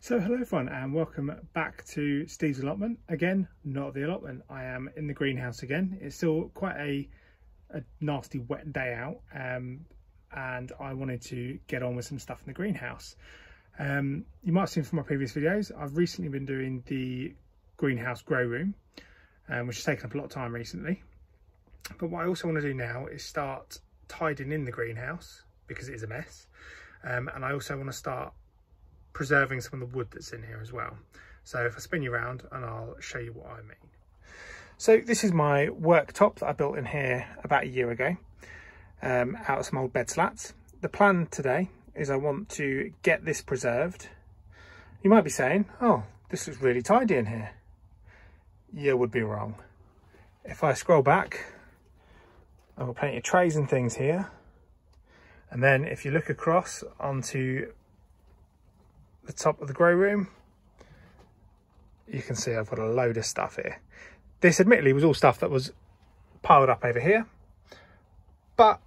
So hello everyone and welcome back to Steve's allotment. Again, not the allotment. I am in the greenhouse again. It's still quite a nasty wet day out and I wanted to get on with some stuff in the greenhouse. You might have seen from my previous videos, I've recently been doing the greenhouse grow room, which has taken up a lot of time recently. But what I also want to do now is start tidying in the greenhouse because it is a mess. And I also want to start preserving some of the wood that's in here as well. So if I spin you around and I'll show you what I mean. So this is my worktop that I built in here about a year ago out of some old bed slats. The plan today is I want to get this preserved. You might be saying, oh, this is really tidy in here. You would be wrong. If I scroll back, I've got plenty of trays and things here. And then if you look across onto the top of the grow room, you can see I've got a load of stuff here. This admittedly was all stuff that was piled up over here, but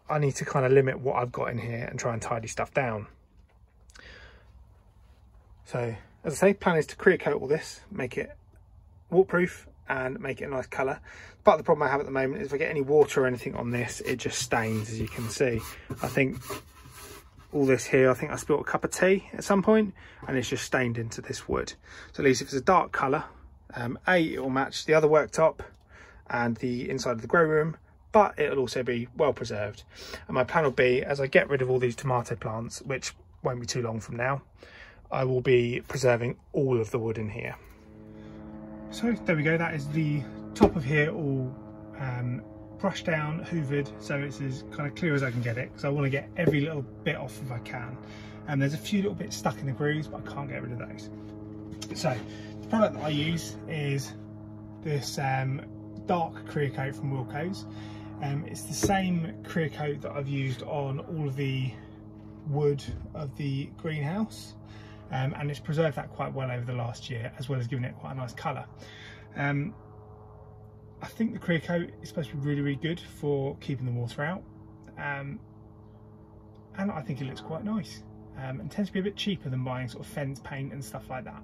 I need to kind of limit what I've got in here and try and tidy stuff down. So as I say, plan is to clear coat all this, make it waterproof and make it a nice colour. But the problem I have at the moment is if I get any water or anything on this, it just stains, as you can see. I think all this here, I think I spilled a cup of tea at some point and it's just stained into this wood. So at least if it's a dark colour, it will match the other worktop and the inside of the grow room, but it'll also be well preserved. And my plan will be, as I get rid of all these tomato plants, which won't be too long from now, I will be preserving all of the wood in here. So there we go, that is the top of here all brushed down, hoovered, so it's as kind of clear as I can get it, because I want to get every little bit off if I can. And there's a few little bits stuck in the grooves, but I can't get rid of those. So the product that I use is this dark clear coat from Wilko's. It's the same clear coat that I've used on all of the wood of the greenhouse, and it's preserved that quite well over the last year, as well as giving it quite a nice colour. I think the clear coat is supposed to be really, really good for keeping the water out, and I think it looks quite nice, and tends to be a bit cheaper than buying sort of fence paint and stuff like that.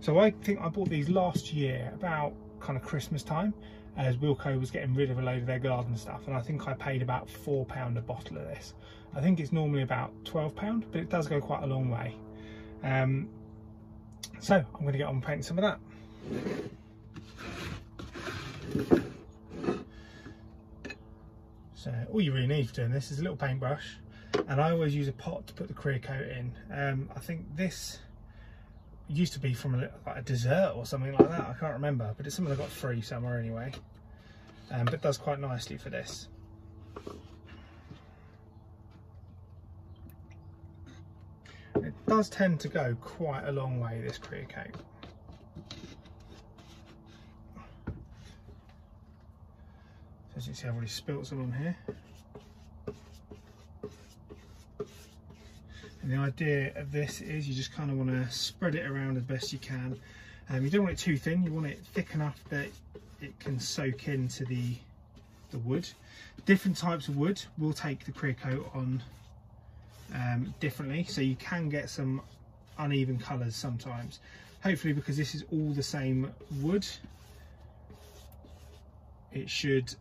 So I think I bought these last year about kind of Christmas time, as Wilko was getting rid of a load of their garden stuff, and I think I paid about £4 a bottle of this. I think it's normally about £12, but it does go quite a long way. So I'm going to get on painting some of that. So all you really need for doing this is a little paintbrush, and I always use a pot to put the clear coat in. I think this used to be from like a dessert or something like that, I can't remember, but it's something I got free somewhere anyway, but it does quite nicely for this. It does tend to go quite a long way, this clear coat. As you can see, I've already spilt some on here. And the idea of this is you just kind of want to spread it around as best you can. You don't want it too thin, you want it thick enough that it can soak into the wood. Different types of wood will take the clear coat on differently, so you can get some uneven colours sometimes. Hopefully, because this is all the same wood, it should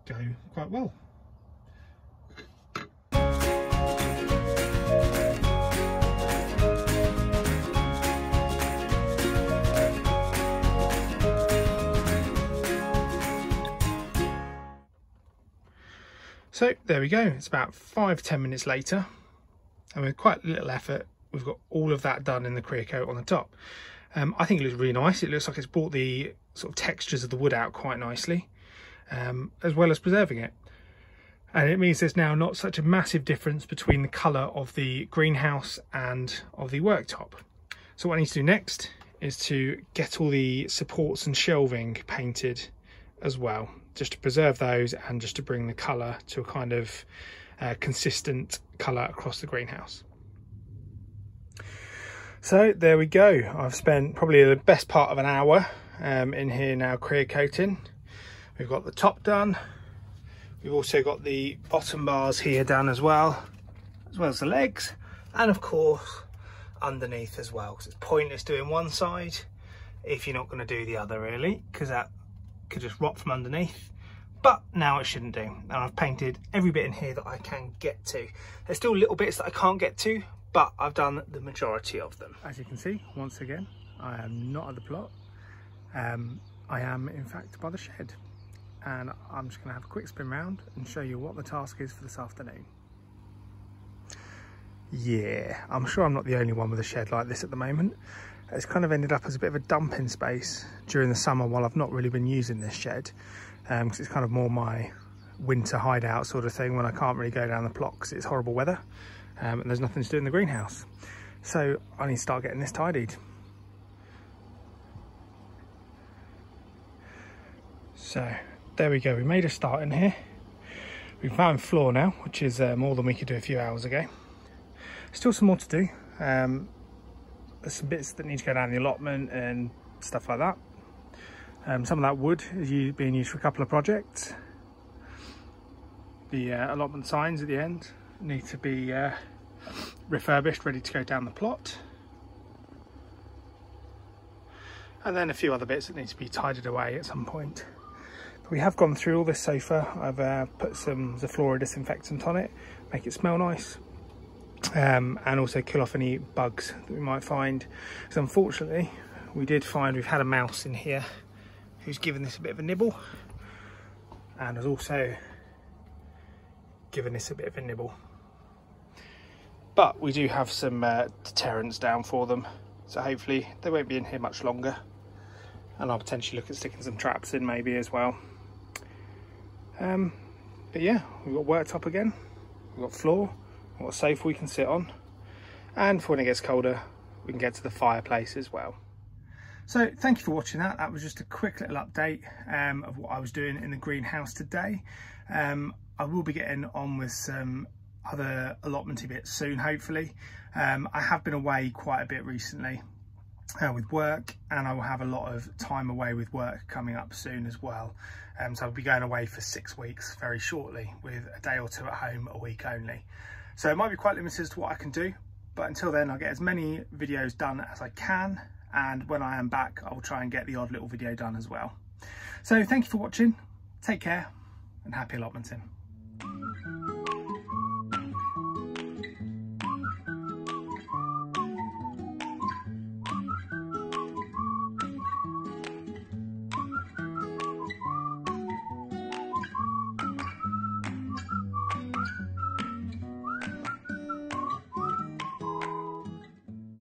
go quite well. So there we go, it's about 5–10 minutes later, and with quite little effort we've got all of that done in the clear coat on the top. I think it looks really nice. It looks like it's brought the sort of textures of the wood out quite nicely, as well as preserving it. And it means there's now not such a massive difference between the colour of the greenhouse and of the worktop. So what I need to do next is to get all the supports and shelving painted as well, just to preserve those and just to bring the colour to a kind of consistent colour across the greenhouse. So there we go. I've spent probably the best part of an hour in here now clear coating. We've got the top done. We've also got the bottom bars here done as well as the legs, and of course underneath as well, because it's pointless doing one side if you're not going to do the other, really, because that could just rot from underneath. But now it shouldn't do, and I've painted every bit in here that I can get to. There's still little bits that I can't get to, but I've done the majority of them. As you can see, once again, I am not at the plot. I am in fact by the shed, and I'm just going to have a quick spin round and show you what the task is for this afternoon. Yeah, I'm sure I'm not the only one with a shed like this at the moment. It's kind of ended up as a bit of a dumping space during the summer while I've not really been using this shed, because it's kind of more my winter hideout sort of thing when I can't really go down the plot because it's horrible weather, and there's nothing to do in the greenhouse. So I need to start getting this tidied. So there we go, we made a start in here. We've found floor now, which is more than we could do a few hours ago. Still some more to do. There's some bits that need to go down the allotment and stuff like that. Some of that wood is being used for a couple of projects. The allotment signs at the end need to be refurbished, ready to go down the plot. And then a few other bits that need to be tidied away at some point. But we have gone through all this sofa. I've put some Zaflora disinfectant on it, make it smell nice, and also kill off any bugs that we might find. Because unfortunately, we did find we've had a mouse in here who's given this a bit of a nibble, and has also given this a bit of a nibble. But we do have some deterrents down for them, so hopefully they won't be in here much longer. And I'll potentially look at sticking some traps in maybe as well. But yeah, we've got worktop again, we've got floor, we've got a sofa we can sit on, and for when it gets colder we can get to the fireplace as well. So thank you for watching that. That was just a quick little update of what I was doing in the greenhouse today. I will be getting on with some other allotmenty bits soon, hopefully. I have been away quite a bit recently with work, and I will have a lot of time away with work coming up soon as well. So I'll be going away for 6 weeks very shortly, with a day or two at home a week only. So it might be quite limited as to what I can do, but until then I'll get as many videos done as I can, and when I am back I will try and get the odd little video done as well. So thank you for watching, take care, and happy allotmenting.